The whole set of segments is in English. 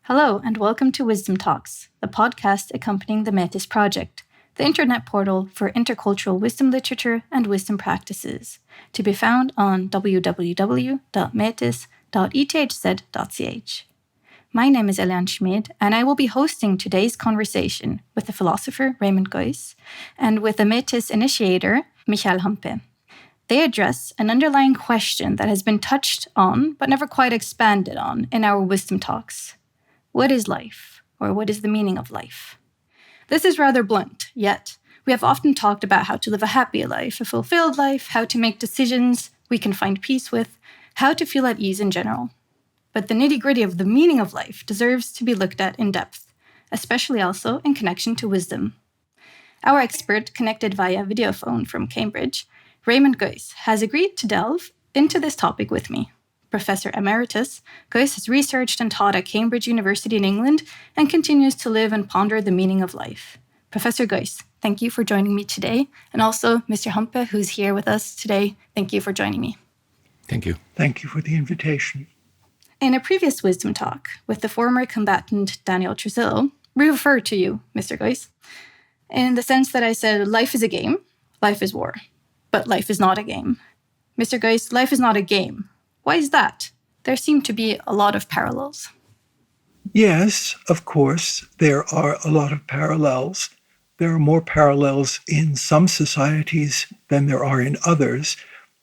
Hello, and welcome to Wisdom Talks, the podcast accompanying the Metis Project, the internet portal for intercultural wisdom literature and wisdom practices, to be found on www.metis.ethz.ch. My name is Eliane Schmid, and I will be hosting today's conversation with the philosopher Raymond Geuss and with the Metis initiator Michael Hampe. They address an underlying question that has been touched on but never quite expanded on in our Wisdom Talks. What is life, or what is the meaning of life? This is rather blunt, yet we have often talked about how to live a happy life, a fulfilled life, how to make decisions we can find peace with, how to feel at ease in general. But the nitty-gritty of the meaning of life deserves to be looked at in depth, especially also in connection to wisdom. Our expert, connected via videophone from Cambridge, Raymond Geuss, has agreed to delve into this topic with me. Professor Emeritus, Geuss has researched and taught at Cambridge University in England and continues to live and ponder the meaning of life. Professor Geuss, thank you for joining me today. And also Mr. Hampe, who's here with us today, thank you for joining me. Thank you. Thank you for the invitation. In a previous Wisdom Talk with the former combatant Daniel Trusillo, we referred to you, Mr. Geuss, in the sense that I said life is a game, life is war, but life is not a game. Mr. Geuss, life is not a game. Why is that? There seem to be a lot of parallels. Yes, of course, there are a lot of parallels. There are more parallels in some societies than there are in others,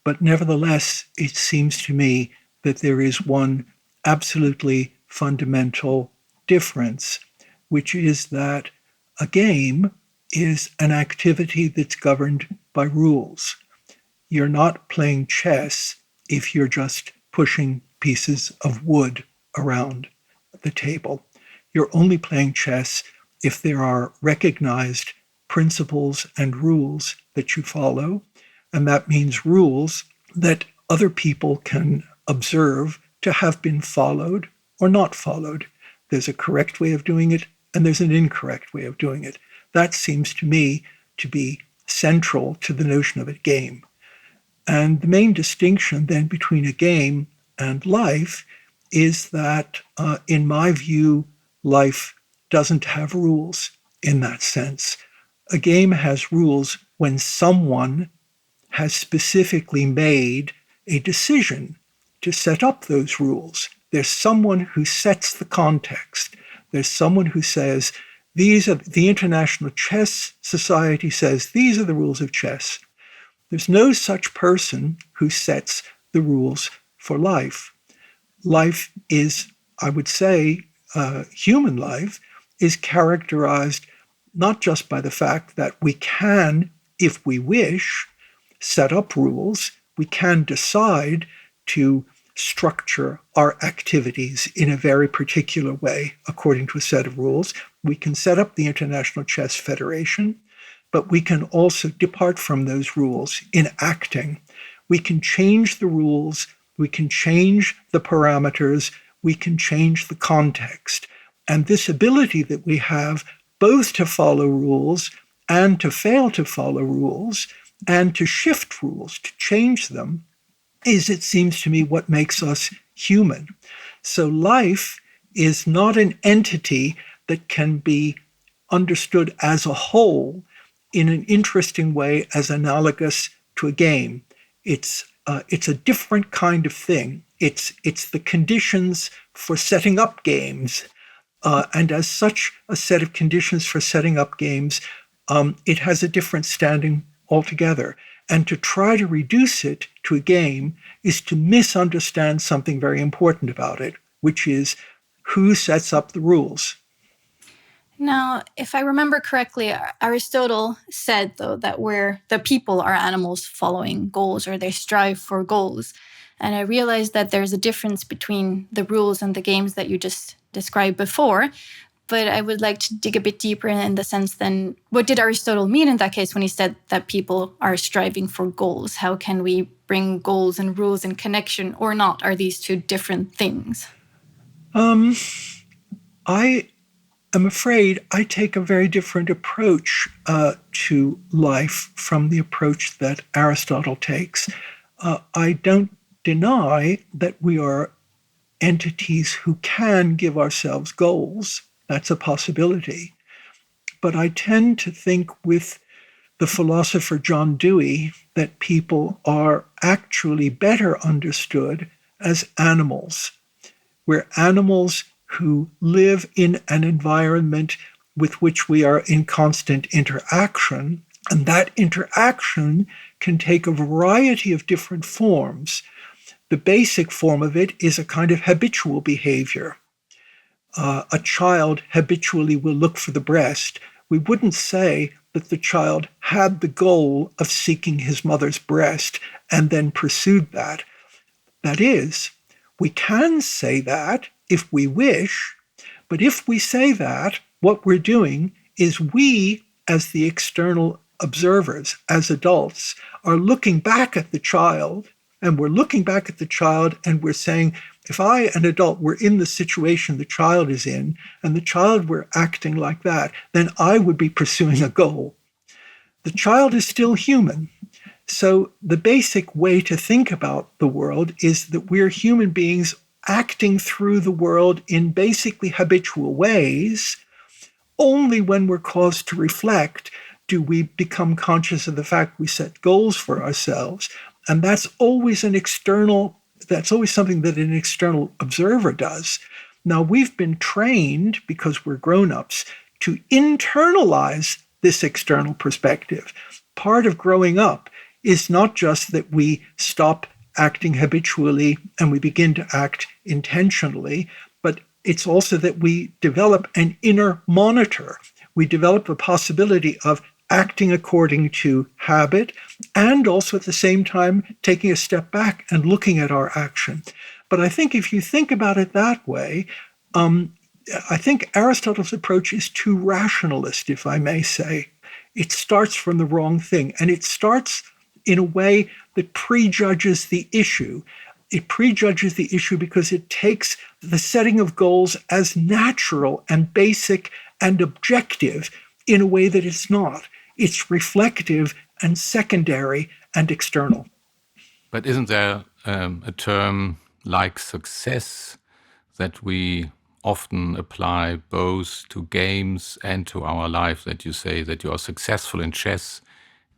but nevertheless, it seems to me that there is one absolutely fundamental difference, which is that a game is an activity that's governed by rules. You're not playing chess if you're just pushing pieces of wood around the table. You're only playing chess if there are recognized principles and rules that you follow, and that means rules that other people can observe to have been followed or not followed. There's a correct way of doing it, and there's an incorrect way of doing it. That seems to me to be central to the notion of a game. And the main distinction then between a game and life is that, in my view, life doesn't have rules in that sense. A game has rules when someone has specifically made a decision to set up those rules. There's someone who sets the context. There's someone who says, the International Chess Society says, these are the rules of chess. There's no such person who sets the rules for life. Life is, I would say, human life is characterized not just by the fact that we can, if we wish, set up rules. We can decide to structure our activities in a very particular way according to a set of rules. We can set up the International Chess Federation, but we can also depart from those rules in acting. We can change the rules, we can change the parameters, we can change the context. And this ability that we have both to follow rules and to fail to follow rules and to shift rules, to change them, is, it seems to me, what makes us human. So life is not an entity that can be understood as a whole in an interesting way as analogous to a game. It's a different kind of thing. It's the conditions for setting up games. And as such a set of conditions for setting up games, it has a different standing altogether. And to try to reduce it to a game is to misunderstand something very important about it, which is who sets up the rules. Now, if I remember correctly, Aristotle said, though, that the people are animals following goals, or they strive for goals. And I realized that there's a difference between the rules and the games that you just described before. But I would like to dig a bit deeper in the sense then, what did Aristotle mean in that case when he said that people are striving for goals? How can we bring goals and rules in connection or not? Are these two different things? I'm afraid I take a very different approach to life from the approach that Aristotle takes. I don't deny that we are entities who can give ourselves goals. That's a possibility. But I tend to think with the philosopher John Dewey that people are actually better understood as animals. We're animals who live in an environment with which we are in constant interaction, and that interaction can take a variety of different forms. The basic form of it is a kind of habitual behavior. A child habitually will look for the breast. We wouldn't say that the child had the goal of seeking his mother's breast and then pursued that. That is, we can say that if we wish, but if we say that, what we're doing is we, as the external observers, as adults, are looking back at the child, and we're looking back at the child and we're saying, if I, an adult, were in the situation the child is in, and the child were acting like that, then I would be pursuing a goal. The child is still human. So the basic way to think about the world is that we're human beings acting through the world in basically habitual ways. Only when we're caused to reflect do we become conscious of the fact we set goals for ourselves. And that's always something that an external observer does. Now, we've been trained, because we're grown-ups, to internalize this external perspective. Part of growing up is not just that we stop acting habitually and we begin to act intentionally, but it's also that we develop an inner monitor. We develop the possibility of acting according to habit and also at the same time taking a step back and looking at our action. But I think if you think about it that way, I think Aristotle's approach is too rationalist, if I may say. It starts from the wrong thing, and it starts in a way that prejudges the issue. It prejudges the issue because it takes the setting of goals as natural and basic and objective in a way that it's not. It's reflective and secondary and external. But isn't there a term like success that we often apply both to games and to our life, that you say that you are successful in chess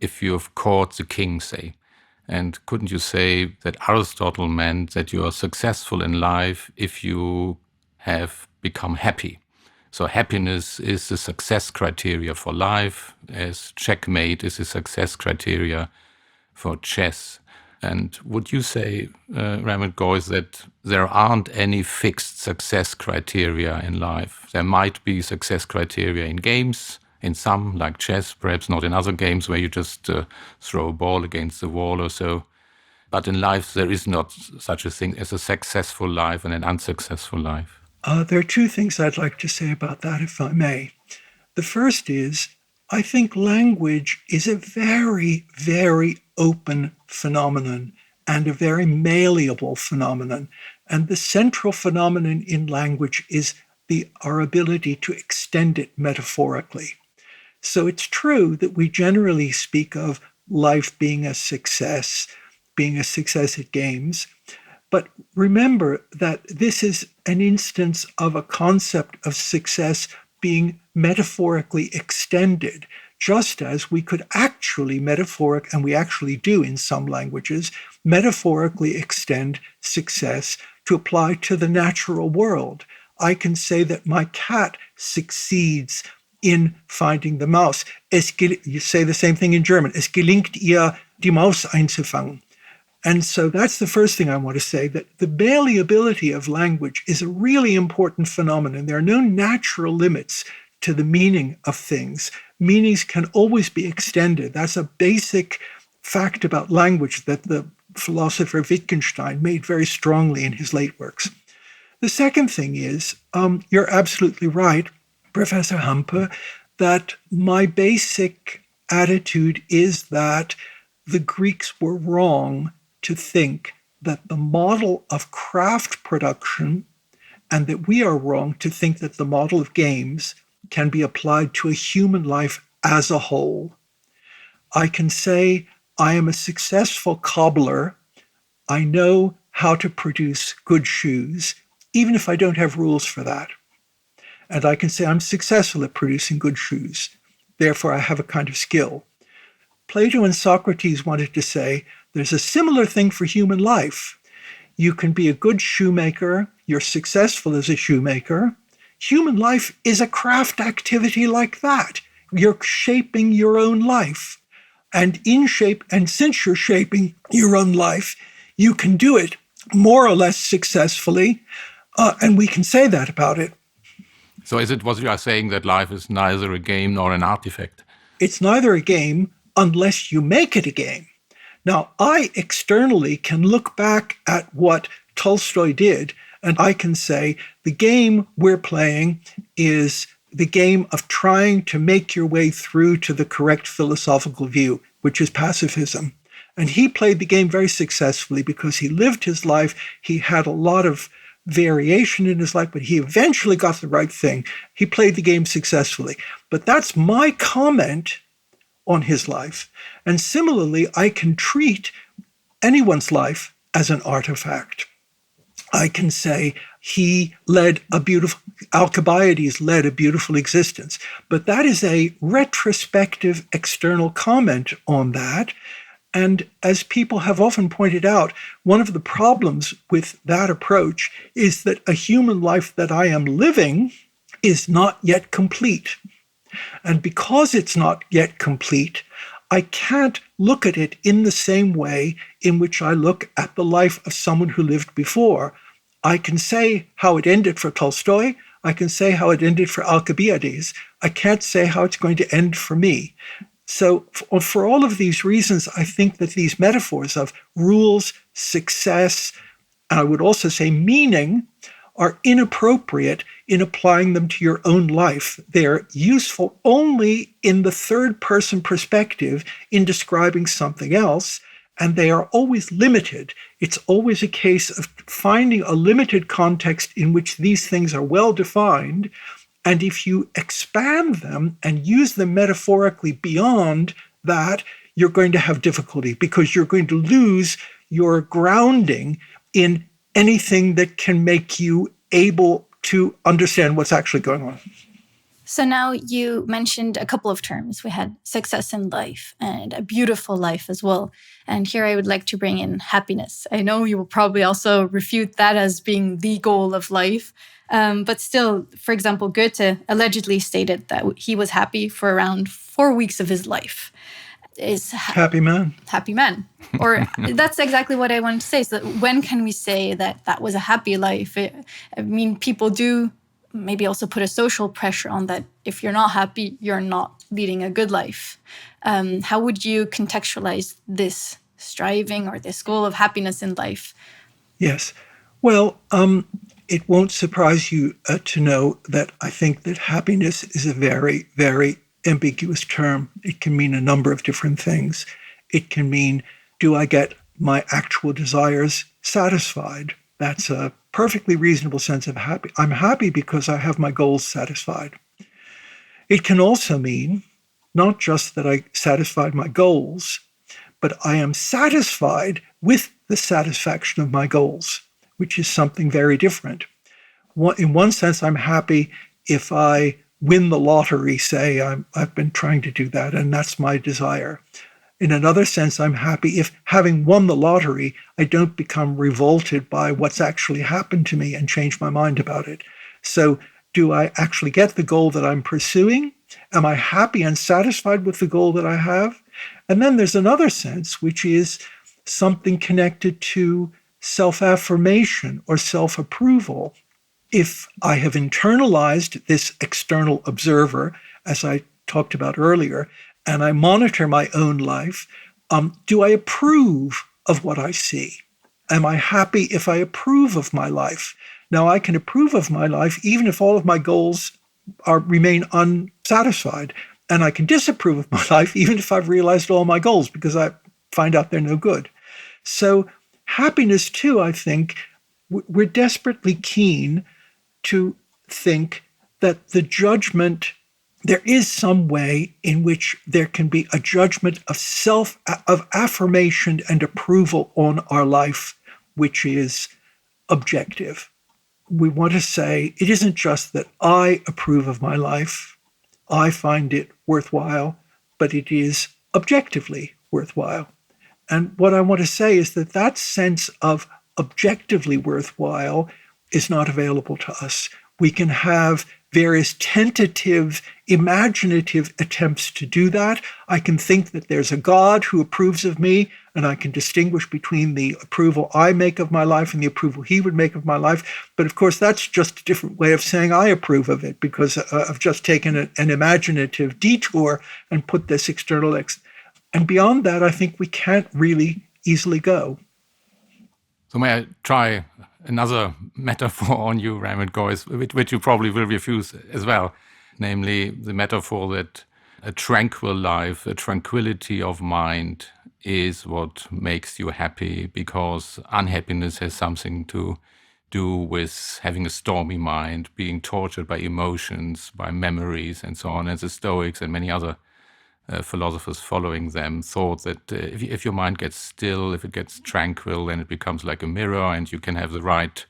if you have caught the king, say? And couldn't you say that Aristotle meant that you are successful in life if you have become happy? So happiness is the success criteria for life, as checkmate is the success criteria for chess. And would you say, Raymond Geuss, that there aren't any fixed success criteria in life? There might be success criteria in games, in some, like chess, perhaps not in other games where you just throw a ball against the wall or so. But in life, there is not such a thing as a successful life and an unsuccessful life. There are two things I'd like to say about that, if I may. The first is, I think language is a very, very open phenomenon and a very malleable phenomenon. And the central phenomenon in language is our ability to extend it metaphorically. So it's true that we generally speak of life being a success at games. But remember that this is an instance of a concept of success being metaphorically extended, just as we could actually and we actually do in some languages, metaphorically extend success to apply to the natural world. I can say that my cat succeeds in finding the mouse. You say the same thing in German. Es gelingt ihr, die Maus einzufangen. And so that's the first thing I want to say, that the malleability of language is a really important phenomenon. There are no natural limits to the meaning of things. Meanings can always be extended. That's a basic fact about language that the philosopher Wittgenstein made very strongly in his late works. The second thing is, you're absolutely right, Professor Hampe, that my basic attitude is that the Greeks were wrong to think that the model of craft production, and that we are wrong to think that the model of games can be applied to a human life as a whole. I can say I am a successful cobbler. I know how to produce good shoes. even if I don't have rules for that. And I can say I'm successful at producing good shoes. Therefore, I have a kind of skill. Plato and Socrates wanted to say there's a similar thing for human life. You can be a good shoemaker. You're successful as a shoemaker. Human life is a craft activity like that. You're shaping your own life. And since you're shaping your own life, you can do it more or less successfully. And we can say that about it. So is it what you are saying, that life is neither a game nor an artifact? It's neither a game unless you make it a game. Now, I externally can look back at what Tolstoy did, and I can say the game we're playing is the game of trying to make your way through to the correct philosophical view, which is pacifism. And he played the game very successfully because he lived his life. He had a lot of variation in his life, but he eventually got the right thing. He played the game successfully. But that's my comment on his life. And similarly, I can treat anyone's life as an artifact. I can say Alcibiades led a beautiful existence. But that is a retrospective external comment on that. And as people have often pointed out, one of the problems with that approach is that a human life that I am living is not yet complete. And because it's not yet complete, I can't look at it in the same way in which I look at the life of someone who lived before. I can say how it ended for Tolstoy. I can say how it ended for Alcibiades. I can't say how it's going to end for me. So for all of these reasons, I think that these metaphors of rules, success, and I would also say meaning, are inappropriate in applying them to your own life. They're useful only in the third person perspective in describing something else, and they are always limited. It's always a case of finding a limited context in which these things are well defined. And if you expand them and use them metaphorically beyond that, you're going to have difficulty because you're going to lose your grounding in anything that can make you able to understand what's actually going on. So now you mentioned a couple of terms. We had success in life and a beautiful life as well. And here I would like to bring in happiness. I know you will probably also refute that as being the goal of life. But still, for example, Goethe allegedly stated that he was happy for around 4 weeks of his life. Happy man. Happy man. Or that's exactly what I wanted to say. So when can we say that that was a happy life? I mean, people do maybe also put a social pressure on that. If you're not happy, you're not leading a good life. How would you contextualize this striving or this goal of happiness in life? Yes. Well, it won't surprise you to know that I think that happiness is a very, very ambiguous term. It can mean a number of different things. It can mean, do I get my actual desires satisfied? That's a perfectly reasonable sense of happy. I'm happy because I have my goals satisfied. It can also mean not just that I satisfied my goals, but I am satisfied with the satisfaction of my goals, which is something very different. In one sense, I'm happy if I win the lottery, say. I've been trying to do that, and that's my desire. In another sense, I'm happy if, having won the lottery, I don't become revolted by what's actually happened to me and change my mind about it. So do I actually get the goal that I'm pursuing? Am I happy and satisfied with the goal that I have? And then there's another sense, which is something connected to self-affirmation or self-approval. If I have internalized this external observer, as I talked about earlier, and I monitor my own life, do I approve of what I see? Am I happy if I approve of my life? Now, I can approve of my life even if all of my goals remain unsatisfied. And I can disapprove of my life even if I've realized all my goals because I find out they're no good. So happiness, too, I think, we're desperately keen to think that the judgment, there is some way in which there can be a judgment of affirmation and approval on our life, which is objective, we want to say it isn't just that I approve of my life, I find it worthwhile, but it is objectively worthwhile. And what I want to say is that that sense of objectively worthwhile is not available to us. We can have various tentative, imaginative attempts to do that. I can think that there's a God who approves of me, and I can distinguish between the approval I make of my life and the approval he would make of my life. But of course, that's just a different way of saying I approve of it, because I've just taken an imaginative detour and put this external and beyond that, I think we can't really easily go. So may I try another metaphor on you, Raymond Geuss, which you probably will refuse as well, namely the metaphor that a tranquil life, a tranquility of mind is what makes you happy, because unhappiness has something to do with having a stormy mind, being tortured by emotions, by memories, and so on. And the Stoics and many other philosophers following them thought that if your mind gets still, if it gets tranquil, then it becomes like a mirror, and you can have the right,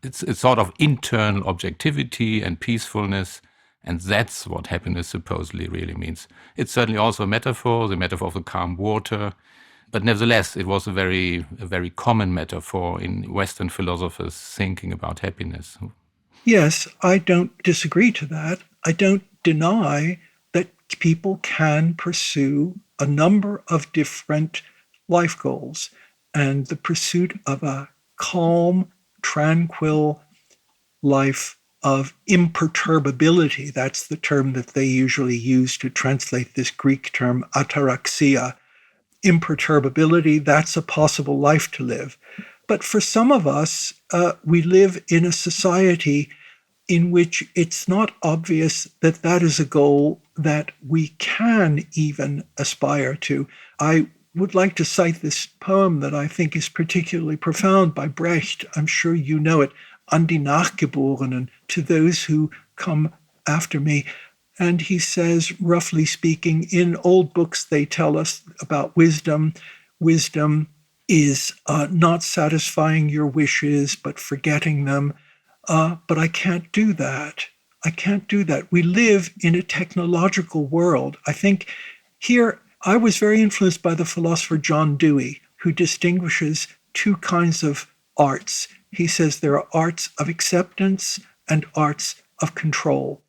it's sort of internal objectivity and peacefulness, and that's what happiness supposedly really means. It's certainly also a metaphor, the metaphor of the calm water, but nevertheless, it was a very common metaphor in Western philosophers thinking about happiness. Yes, I don't disagree to that. I don't deny that people can pursue a number of different life goals, and the pursuit of a calm, tranquil life of imperturbability, that's the term that they usually use to translate this Greek term ataraxia. Imperturbability, that's a possible life to live. But for some of us, we live in a society in which it's not obvious that that is a goal that we can even aspire to. I would like to cite this poem that I think is particularly profound by Brecht. I'm sure you know it, An die Nachgeborenen, to those who come after me. And he says, roughly speaking, in old books they tell us about wisdom. Wisdom is not satisfying your wishes, but forgetting them. But I can't do that. I can't do that. We live in a technological world. I think here I was very influenced by the philosopher John Dewey, who distinguishes two kinds of arts. He says there are arts of acceptance and arts of control.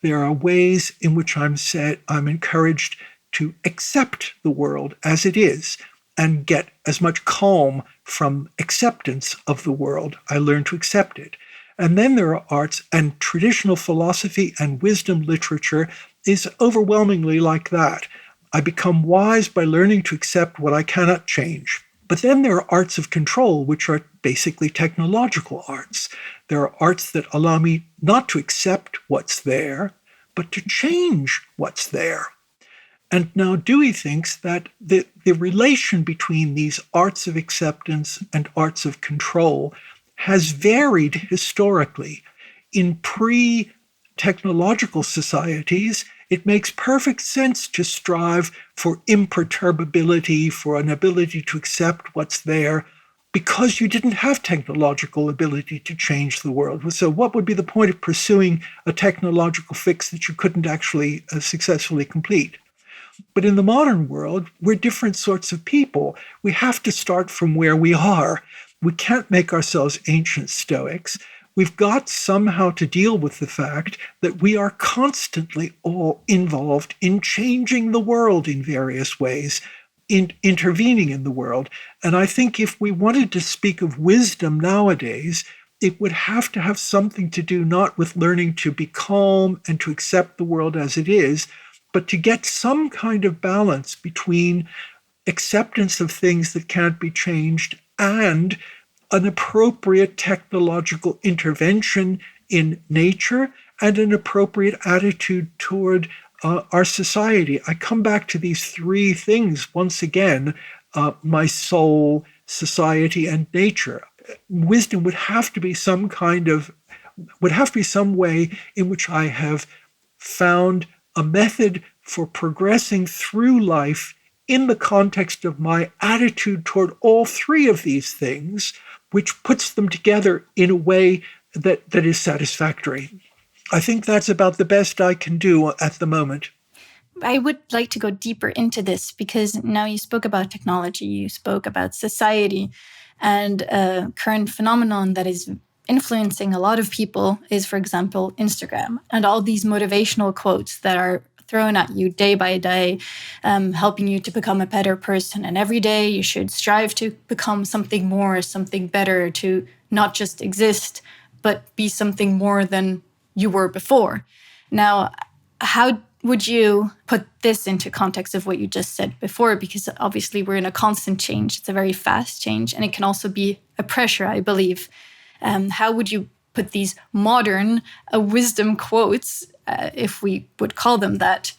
There are ways in which I'm encouraged to accept the world as it is and get as much calm from acceptance of the world. I learn to accept it. And then there are arts, and traditional philosophy and wisdom literature is overwhelmingly like that. I become wise by learning to accept what I cannot change. But then there are arts of control, which are basically technological arts. There are arts that allow me not to accept what's there, but to change what's there. And now Dewey thinks that the relation between these arts of acceptance and arts of control has varied historically. In pre-technological societies, it makes perfect sense to strive for imperturbability, for an ability to accept what's there, because you didn't have technological ability to change the world. So what would be the point of pursuing a technological fix that you couldn't actually successfully complete? But in the modern world, we're different sorts of people. We have to start from where we are. We can't make ourselves ancient Stoics. We've got somehow to deal with the fact that we are constantly all involved in changing the world in various ways, in intervening in the world. And I think if we wanted to speak of wisdom nowadays, it would have to have something to do not with learning to be calm and to accept the world as it is, but to get some kind of balance between acceptance of things that can't be changed and an appropriate technological intervention in nature and an appropriate attitude toward our society. I come back to these three things once again, my soul, society, and nature. Wisdom would have to be some way in which I have found a method for progressing through life in the context of my attitude toward all three of these things, which puts them together in a way that is satisfactory. I think that's about the best I can do at the moment. I would like to go deeper into this because now you spoke about technology, you spoke about society, and a current phenomenon that is influencing a lot of people is, for example, Instagram and all these motivational quotes that are thrown at you day by day, helping you to become a better person. And every day you should strive to become something more, something better, to not just exist, but be something more than you were before. Now, how would you put this into context of what you just said before? Because obviously we're in a constant change. It's a very fast change, and it can also be a pressure, I believe. How would you put these modern wisdom quotes, if we would call them that,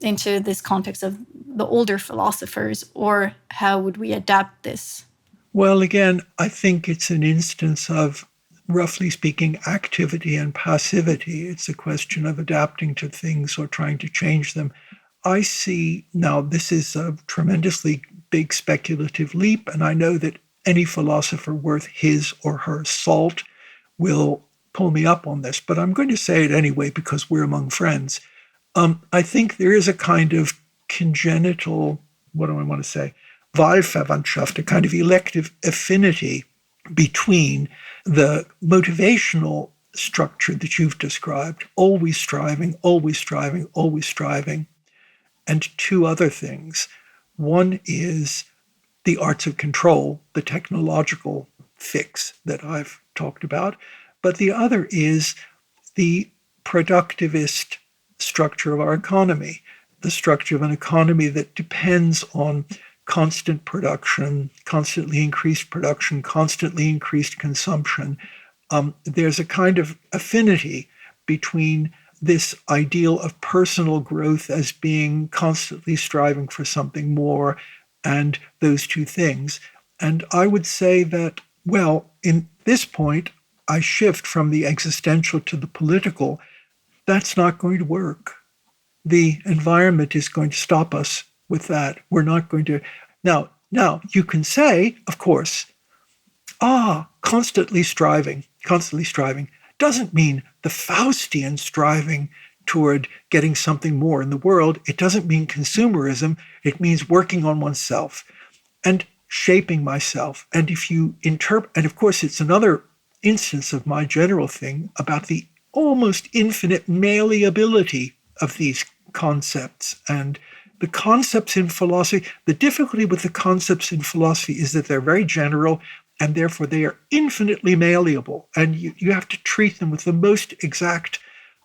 into this context of the older philosophers, or how would we adapt this? Well, again, I think it's an instance of, roughly speaking, activity and passivity. It's a question of adapting to things or trying to change them. I see, now this is a tremendously big speculative leap, and I know that any philosopher worth his or her salt will pull me up on this, but I'm going to say it anyway because we're among friends. I think there is a kind of congenital, what do I want to say, Wahlverwandtschaft, a kind of elective affinity between the motivational structure that you've described, always striving, always striving, always striving, and two other things. One is the arts of control, the technological fix that I've talked about, but the other is the productivist structure of our economy, the structure of an economy that depends on constant production, constantly increased production, constantly increased consumption. There's a kind of affinity between this ideal of personal growth as being constantly striving for something more and those two things. And I would say that, well, in this point, I shift from the existential to the political. That's not going to work. The environment is going to stop us with that. We're not going to. Now, you can say, of course, constantly striving doesn't mean the Faustian striving toward getting something more in the world. It doesn't mean consumerism. It means working on oneself and shaping myself. And if you interpret, and of course, it's another instance of my general thing about the almost infinite malleability of these concepts. And the concepts in philosophy, the difficulty with the concepts in philosophy is that they're very general, and therefore they are infinitely malleable, and you have to treat them with the most exact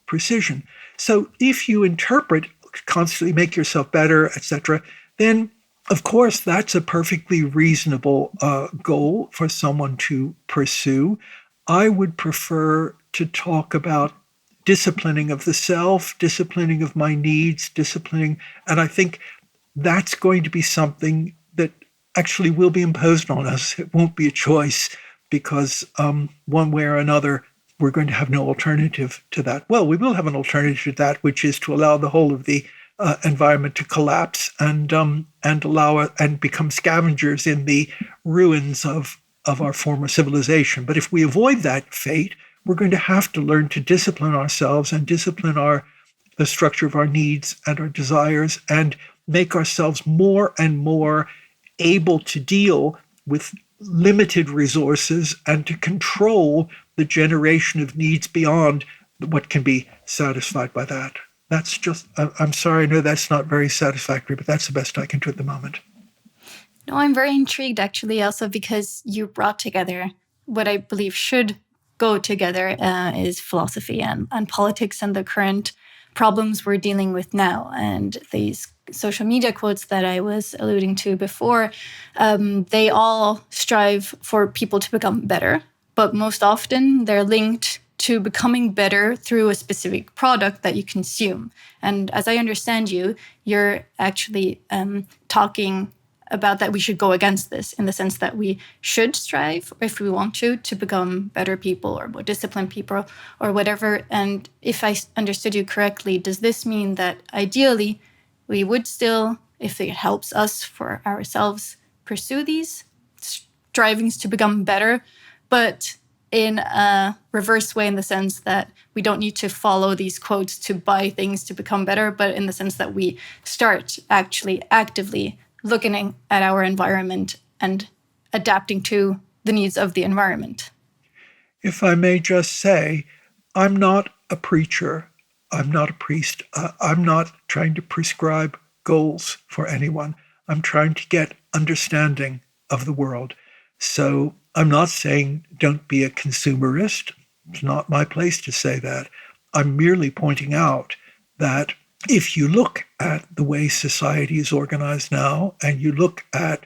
precision. So if you interpret, constantly make yourself better, etc., then of course that's a perfectly reasonable goal for someone to pursue. I would prefer to talk about disciplining of the self, disciplining of my needs, disciplining, and I think that's going to be something that actually will be imposed on us. It won't be a choice because one way or another, we're going to have no alternative to that. Well, we will have an alternative to that, which is to allow the whole of the environment to collapse and allow and become scavengers in the ruins of our former civilization. But if we avoid that fate, we're going to have to learn to discipline ourselves and discipline the structure of our needs and our desires and make ourselves more and more able to deal with limited resources and to control the generation of needs beyond what can be satisfied by that. That's just, I'm sorry, I know that's not very satisfactory, but that's the best I can do at the moment. No, I'm very intrigued actually also because you brought together what I believe should go together is philosophy and politics and the current problems we're dealing with now. And these social media quotes that I was alluding to before, they all strive for people to become better, but most often they're linked to becoming better through a specific product that you consume. And as I understand you, you're actually talking about that we should go against this in the sense that we should strive, if we want to become better people or more disciplined people or whatever. And if I understood you correctly, does this mean that ideally we would still, if it helps us for ourselves, pursue these strivings to become better, but in a reverse way, in the sense that we don't need to follow these quotes to buy things to become better, but in the sense that we start actually actively looking at our environment and adapting to the needs of the environment. If I may just say, I'm not a preacher. I'm not a priest. I'm not trying to prescribe goals for anyone. I'm trying to get understanding of the world. So I'm not saying don't be a consumerist. It's not my place to say that. I'm merely pointing out that if you look at the way society is organized now and you look at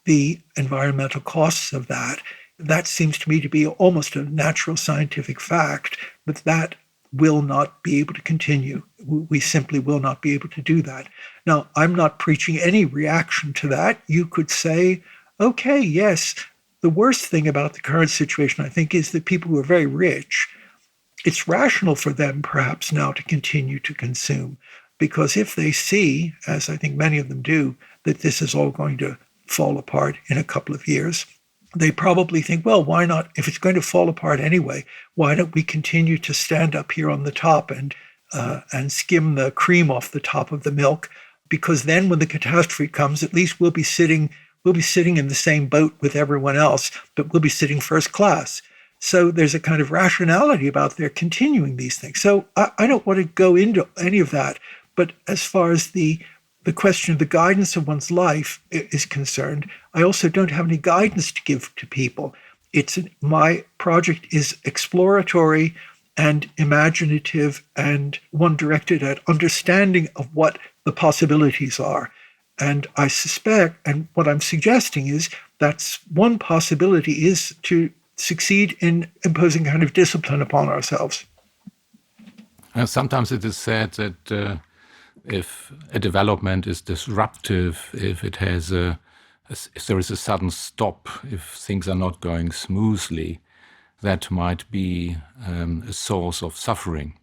the environmental costs of that, that seems to me to be almost a natural scientific fact that will not be able to continue. We simply will not be able to do that. Now, I'm not preaching any reaction to that. You could say, okay, yes, the worst thing about the current situation, I think, is that people who are very rich, it's rational for them perhaps now to continue to consume, because if they see, as I think many of them do, that this is all going to fall apart in a couple of years, they probably think, well, why not? If it's going to fall apart anyway, why don't we continue to stand up here on the top and skim the cream off the top of the milk? Because then when the catastrophe comes, at least we'll be sitting in the same boat with everyone else, but we'll be sitting first class. So there's a kind of rationality about their continuing these things. So I don't want to go into any of that. But as far as the question of the guidance of one's life is concerned, I also don't have any guidance to give to people. My project is exploratory and imaginative and one directed at understanding of what the possibilities are. And I suspect, and what I'm suggesting is that's one possibility is to succeed in imposing kind of discipline upon ourselves. Sometimes it is said that if a development is disruptive, if it has if there is a sudden stop, if things are not going smoothly, that might be a source of suffering.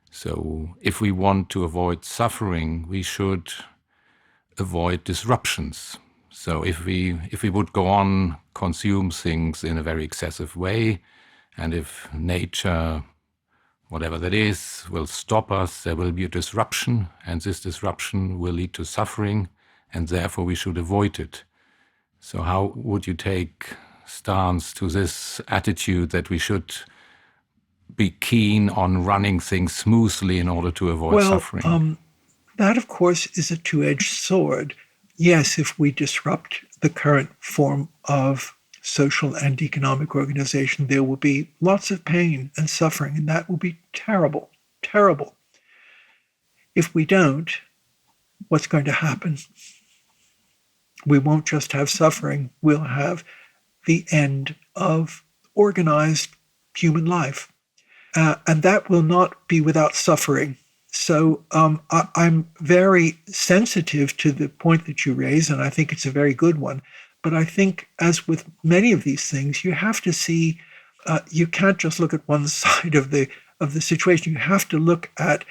So if we want to avoid suffering, we should avoid disruptions. So if we would go on consume things in a very excessive way, and if nature, whatever that is, will stop us, there will be a disruption, and this disruption will lead to suffering, and therefore we should avoid it. So how would you take stance to this attitude that we should be keen on running things smoothly in order to avoid suffering? That, of course, is a two-edged sword. Yes, if we disrupt the current form of social and economic organization, there will be lots of pain and suffering, and that will be terrible, terrible. If we don't, what's going to happen? We won't just have suffering, we'll have the end of organized human life. And that will not be without suffering. So I'm very sensitive to the point that you raise, and I think it's a very good one. But I think, as with many of these things, you have to see, you can't just look at one side of the situation. You have to look at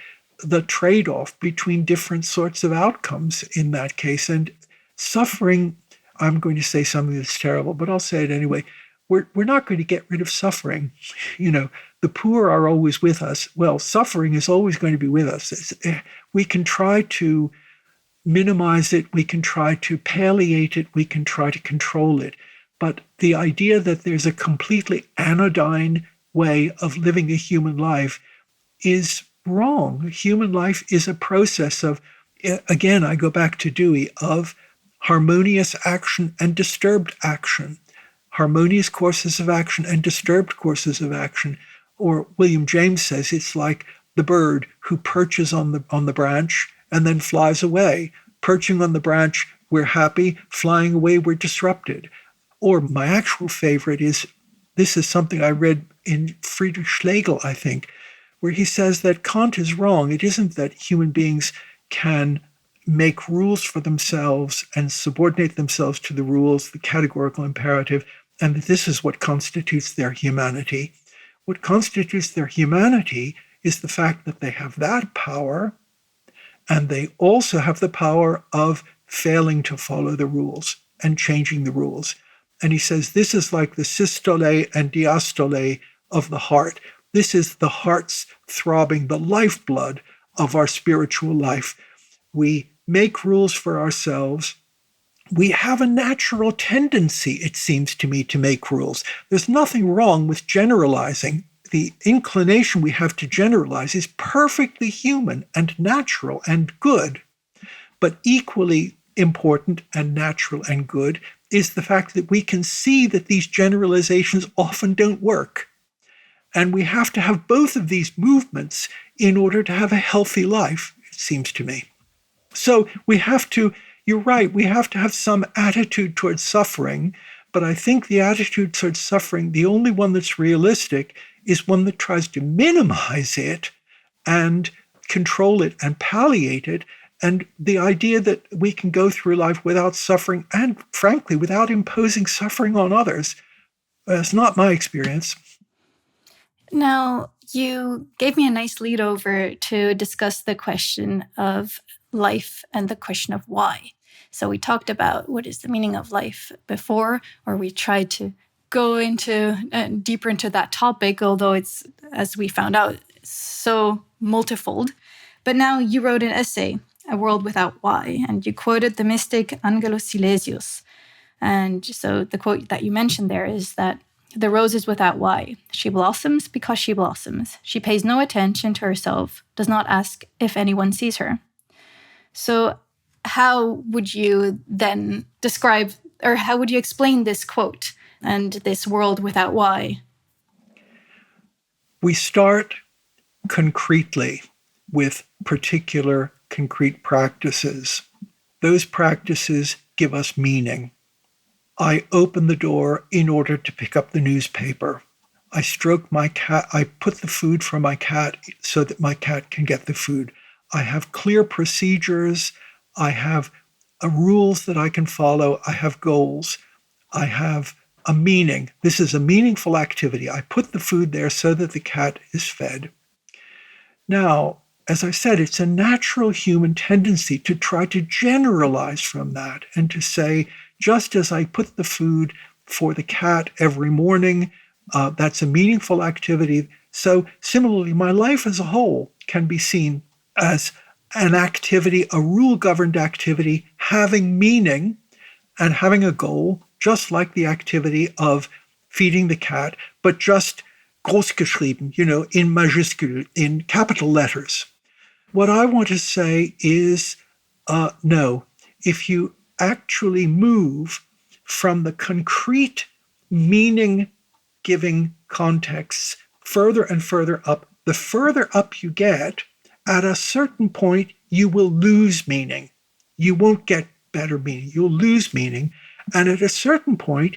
the trade-off between different sorts of outcomes in that case. And suffering, I'm going to say something that's terrible, but I'll say it anyway. We're not going to get rid of suffering. The poor are always with us. Well, suffering is always going to be with us. We can try to minimize it. We can try to palliate it. We can try to control it. But the idea that there's a completely anodyne way of living a human life is wrong. Human life is a process of, again, I go back to Dewey, of harmonious action and disturbed action, harmonious courses of action and disturbed courses of action. Or William James says it's like the bird who perches on the branch and then flies away. Perching on the branch, we're happy. Flying away, we're disrupted. Or my actual favorite is, this is something I read in Friedrich Schlegel, I think, where he says that Kant is wrong. It isn't that human beings can make rules for themselves and subordinate themselves to the rules, the categorical imperative, and that this is what constitutes their humanity. What constitutes their humanity is the fact that they have that power, and they also have the power of failing to follow the rules and changing the rules. And he says, this is like the systole and diastole of the heart. This is the heart's throbbing, the lifeblood of our spiritual life. We make rules for ourselves. We have a natural tendency, it seems to me, to make rules. There's nothing wrong with generalizing. The inclination we have to generalize is perfectly human and natural and good. But equally important and natural and good is the fact that we can see that these generalizations often don't work. And we have to have both of these movements in order to have a healthy life, it seems to me. So we have to, you're right, we have to have some attitude towards suffering, but I think the attitude towards suffering, the only one that's realistic, is one that tries to minimize it and control it and palliate it. And the idea that we can go through life without suffering and, frankly, without imposing suffering on others, is not my experience. Now, you gave me a nice lead over to discuss the question of life and the question of why. So we talked about what is the meaning of life before, or we tried to go into deeper into that topic, although it's, as we found out, so multifold. But now you wrote an essay, A World Without Why, and you quoted the mystic Angelus Silesius. And so the quote that you mentioned there is that the rose is without why. She blossoms because she blossoms. She pays no attention to herself, does not ask if anyone sees her. So how would you then describe, or how would you explain this quote and this world without why? We start concretely with particular concrete practices. Those practices give us meaning. I open the door in order to pick up the newspaper. I stroke my cat. I put the food for my cat so that my cat can get the food. I have clear procedures. I have rules that I can follow. I have goals. I have a meaning. This is a meaningful activity. I put the food there so that the cat is fed. Now, as I said, it's a natural human tendency to try to generalize from that and to say, just as I put the food for the cat every morning, that's a meaningful activity. So similarly, my life as a whole can be seen as an activity, a rule-governed activity, having meaning and having a goal, just like the activity of feeding the cat, but just großgeschrieben, in majuscule, in capital letters. What I want to say is, no, if you actually move from the concrete meaning-giving contexts further and further up, the further up you get, at a certain point, you will lose meaning. You won't get better meaning. You'll lose meaning. And at a certain point,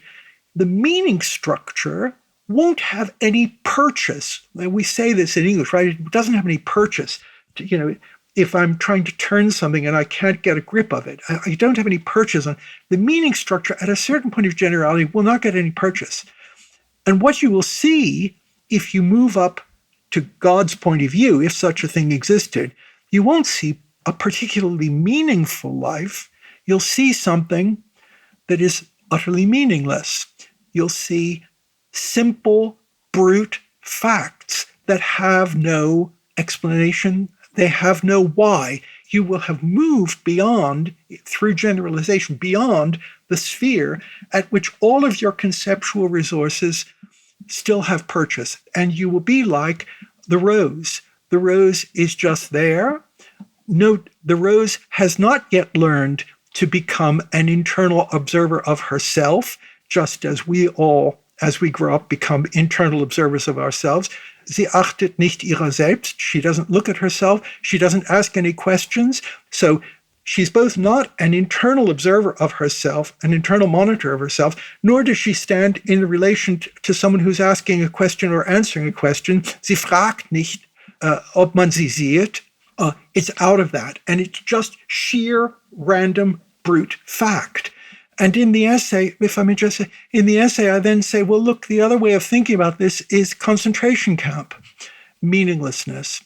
the meaning structure won't have any purchase. And we say this in English, right? It doesn't have any purchase. If I'm trying to turn something and I can't get a grip of it, I don't have any purchase on the meaning structure. At a certain point of generality, will not get any purchase. And what you will see if you move up to God's point of view, if such a thing existed, you won't see a particularly meaningful life. You'll see something that is utterly meaningless. You'll see simple, brute facts that have no explanation. They have no why. You will have moved beyond, through generalization, beyond the sphere at which all of your conceptual resources still have purchase. And you will be like the rose. The rose is just there. Note, the rose has not yet learned to become an internal observer of herself, just as we all, as we grow up, become internal observers of ourselves. Sie achtet nicht ihrer selbst. She doesn't look at herself. She doesn't ask any questions. So she's both not an internal observer of herself, an internal monitor of herself, nor does she stand in relation to someone who's asking a question or answering a question. Sie fragt nicht, ob man sie sieht. It's out of that. And it's just sheer, random, brute fact. And in the essay, if I may just say, in the essay, I then say, well, look, the other way of thinking about this is concentration camp, meaninglessness.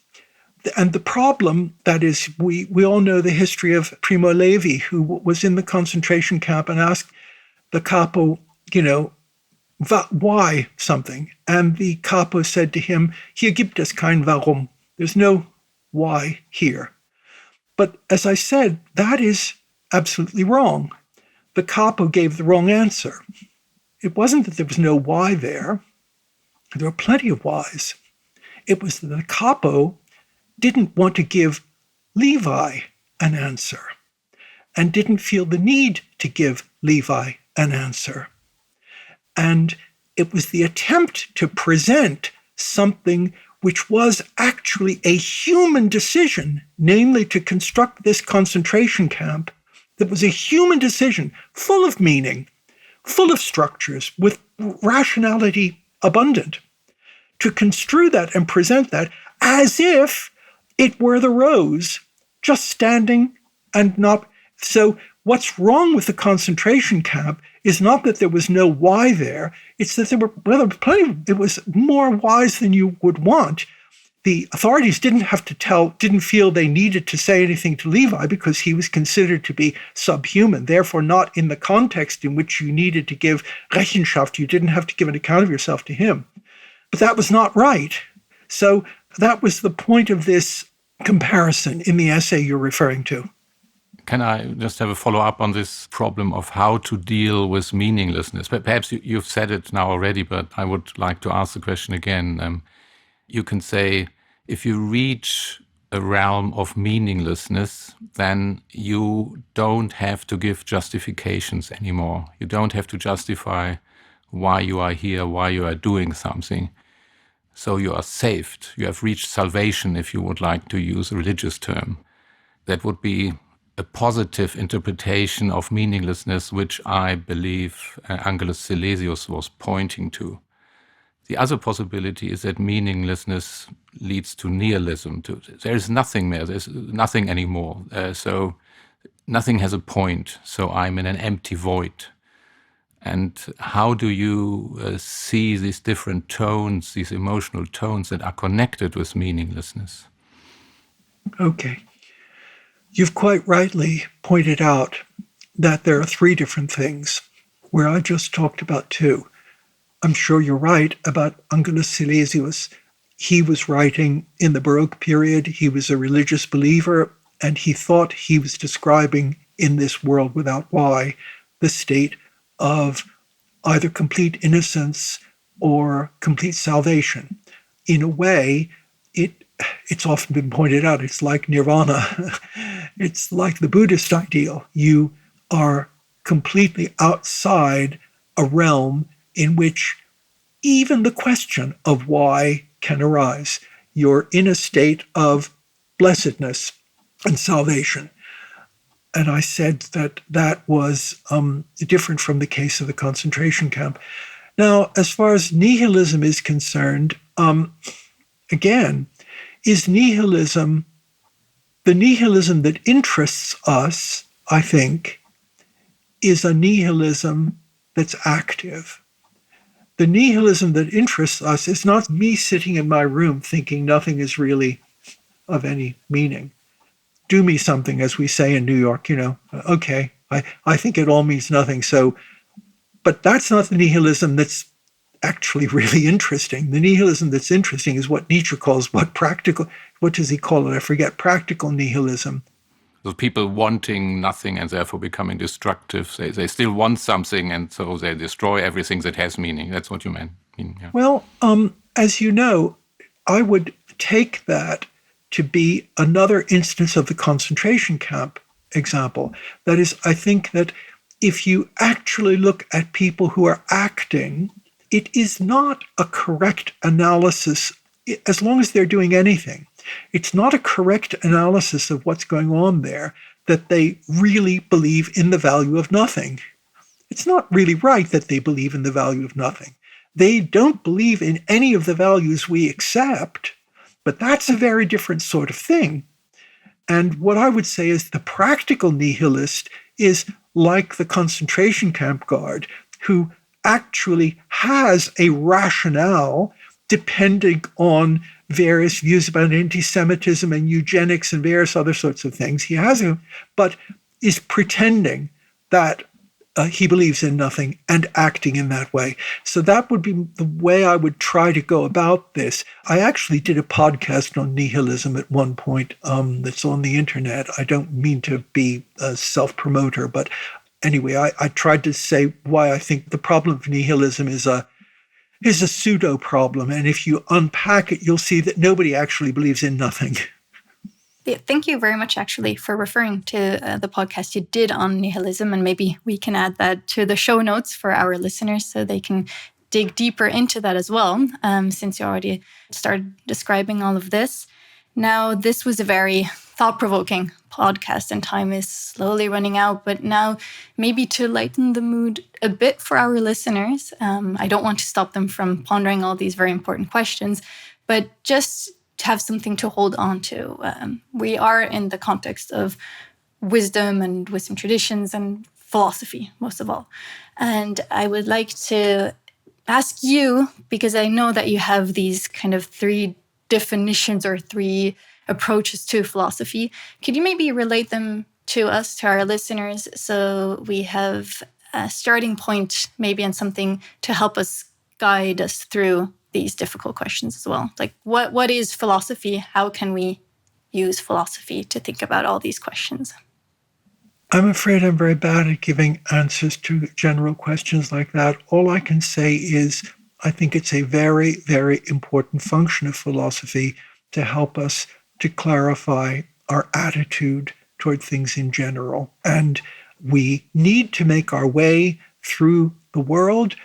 And the problem, that is, we all know the history of Primo Levi, who was in the concentration camp and asked the capo, why something? And the capo said to him, hier gibt es kein Warum. There's no why here. But as I said, that is absolutely wrong. The capo gave the wrong answer. It wasn't that there was no why there. There were plenty of whys. It was that the capo didn't want to give Levi an answer and didn't feel the need to give Levi an answer. And it was the attempt to present something which was actually a human decision, namely to construct this concentration camp, that was a human decision, full of meaning, full of structures, with rationality abundant, to construe that and present that as if it were the rose, just standing and not. So what's wrong with the concentration camp is not that there was no why there, it's that there were plenty, it was more whys than you would want. The authorities didn't feel they needed to say anything to Levi because he was considered to be subhuman, therefore not in the context in which you needed to give Rechenschaft, you didn't have to give an account of yourself to him. But that was not right. So that was the point of this comparison in the essay you're referring to. Can I just have a follow-up on this problem of how to deal with meaninglessness? But perhaps you've said it now already, but I would like to ask the question again. You can say, if you reach a realm of meaninglessness, then you don't have to give justifications anymore. You don't have to justify why you are here, why you are doing something. So you are saved. You have reached salvation, if you would like to use a religious term. That would be a positive interpretation of meaninglessness, which I believe Angelus Silesius was pointing to. The other possibility is that meaninglessness leads to nihilism. There is nothing there. There's nothing anymore. So nothing has a point. So I'm in an empty void. And how do you see these different tones, these emotional tones that are connected with meaninglessness? Okay. You've quite rightly pointed out that there are three different things, where I just talked about two. I'm sure you're right about Angelus Silesius. He was writing in the Baroque period. He was a religious believer, and he thought he was describing in this world without why the state of either complete innocence or complete salvation. In a way, it's often been pointed out, it's like nirvana. It's like the Buddhist ideal. You are completely outside a realm in which even the question of why can arise. You're in a state of blessedness and salvation. And I said that was different from the case of the concentration camp. Now, as far as nihilism is concerned, again, is nihilism, the nihilism that interests us, I think, is a nihilism that's active. The nihilism that interests us is not me sitting in my room thinking nothing is really of any meaning. Do me something, as we say in New York, okay, I think it all means nothing. So, but that's not the nihilism that's actually really interesting. The nihilism that's interesting is what Nietzsche calls what does he call it? I forget, practical nihilism. So people wanting nothing and therefore becoming destructive. They still want something, and so they destroy everything that has meaning. That's what you meant. Yeah. Well, as you know, I would take that to be another instance of the concentration camp example. That is, I think that if you actually look at people who are acting, it is not a correct analysis, as long as they're doing anything. It's not a correct analysis of what's going on there, that they really believe in the value of nothing. It's not really right that they believe in the value of nothing. They don't believe in any of the values we accept, but that's a very different sort of thing. And what I would say is the practical nihilist is like the concentration camp guard, who actually has a rationale depending on various views about anti-Semitism and eugenics and various other sorts of things. He has but is pretending that he believes in nothing, and acting in that way. So that would be the way I would try to go about this. I actually did a podcast on nihilism at one point that's on the internet. I don't mean to be a self-promoter, but anyway, I tried to say why I think the problem of nihilism is a pseudo problem. And if you unpack it, you'll see that nobody actually believes in nothing. Yeah, thank you very much, actually, for referring to the podcast you did on nihilism. And maybe we can add that to the show notes for our listeners so they can dig deeper into that as well, since you already started describing all of this. Now, this was a very thought-provoking podcast, and time is slowly running out. But now, maybe to lighten the mood a bit for our listeners, I don't want to stop them from pondering all these very important questions, but just to have something to hold on to. We are in the context of wisdom and wisdom traditions and philosophy, most of all. And I would like to ask you, because I know that you have these kind of three definitions or three approaches to philosophy. Could you maybe relate them to us, to our listeners, so we have a starting point maybe and something to help us guide us through these difficult questions as well? Like, what is philosophy? How can we use philosophy to think about all these questions? I'm afraid I'm very bad at giving answers to general questions like that. All I can say is I think it's a very, very important function of philosophy to help us to clarify our attitude toward things in general. And we need to make our way through the world.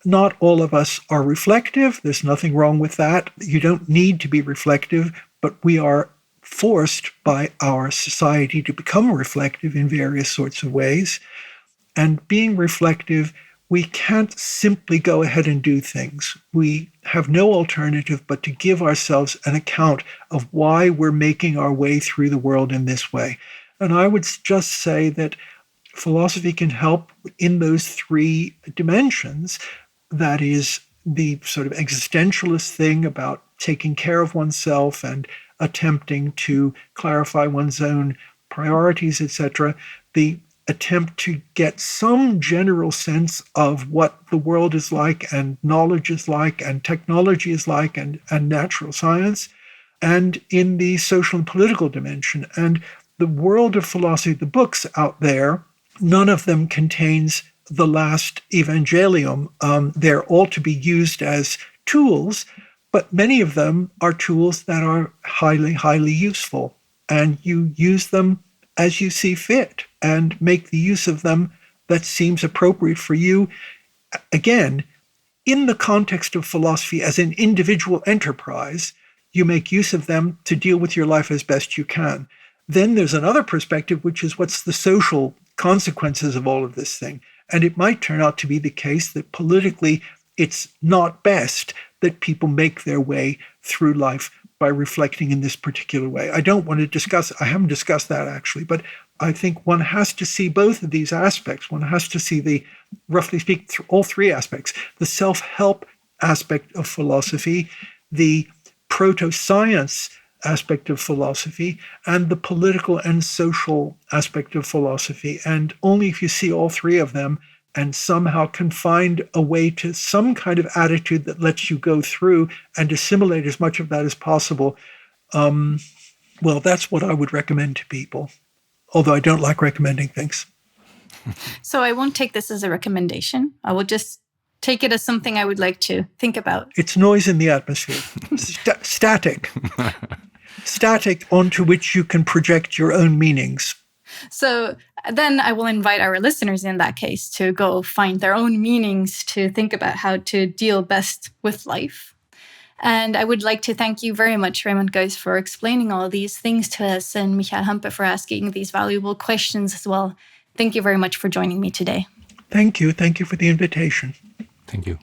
Not all of us are reflective. There's nothing wrong with that. You don't need to be reflective, but we are forced by our society to become reflective in various sorts of ways. And being reflective, we can't simply go ahead and do things. We have no alternative but to give ourselves an account of why we're making our way through the world in this way. And I would just say that philosophy can help in those three dimensions. That is the sort of existentialist thing about taking care of oneself and attempting to clarify one's own priorities, etc. The attempt to get some general sense of what the world is like and knowledge is like and technology is like and natural science, and in the social and political dimension. And the world of philosophy, the books out there, none of them contains the last evangelium. They're all to be used as tools, but many of them are tools that are highly, highly useful. And you use them as you see fit and make the use of them that seems appropriate for you. Again, in the context of philosophy as an individual enterprise, you make use of them to deal with your life as best you can. Then there's another perspective, which is what's the social consequences of all of this thing. And it might turn out to be the case that politically it's not best that people make their way through life by reflecting in this particular way. I haven't discussed that actually, but I think one has to see both of these aspects. One has to see the, roughly speaking, all three aspects: the self-help aspect of philosophy, the proto-science aspect of philosophy, and the political and social aspect of philosophy. And only if you see all three of them and somehow can find a way to some kind of attitude that lets you go through and assimilate as much of that as possible, well, that's what I would recommend to people, although I don't like recommending things. So I won't take this as a recommendation. I will just take it as something I would like to think about. It's noise in the atmosphere. Static. Static onto which you can project your own meanings. So then I will invite our listeners in that case to go find their own meanings, to think about how to deal best with life. And I would like to thank you very much, Raymond Geuss, for explaining all these things to us, and Michael Hampe for asking these valuable questions as well. Thank you very much for joining me today. Thank you. Thank you for the invitation. Thank you.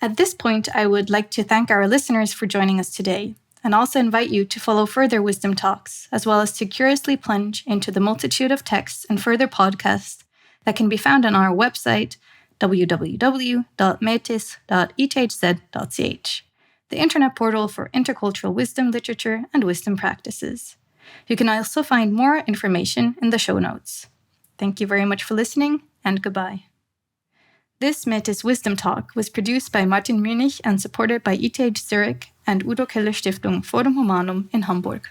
At this point, I would like to thank our listeners for joining us today, and also invite you to follow further Wisdom Talks, as well as to curiously plunge into the multitude of texts and further podcasts that can be found on our website, www.metis.ethz.ch, the internet portal for intercultural wisdom literature and wisdom practices. You can also find more information in the show notes. Thank you very much for listening, and goodbye. This Metis Wisdom Talk was produced by Martin Münnich and supported by ETH Zurich and Udo Keller Stiftung Forum Humanum in Hamburg.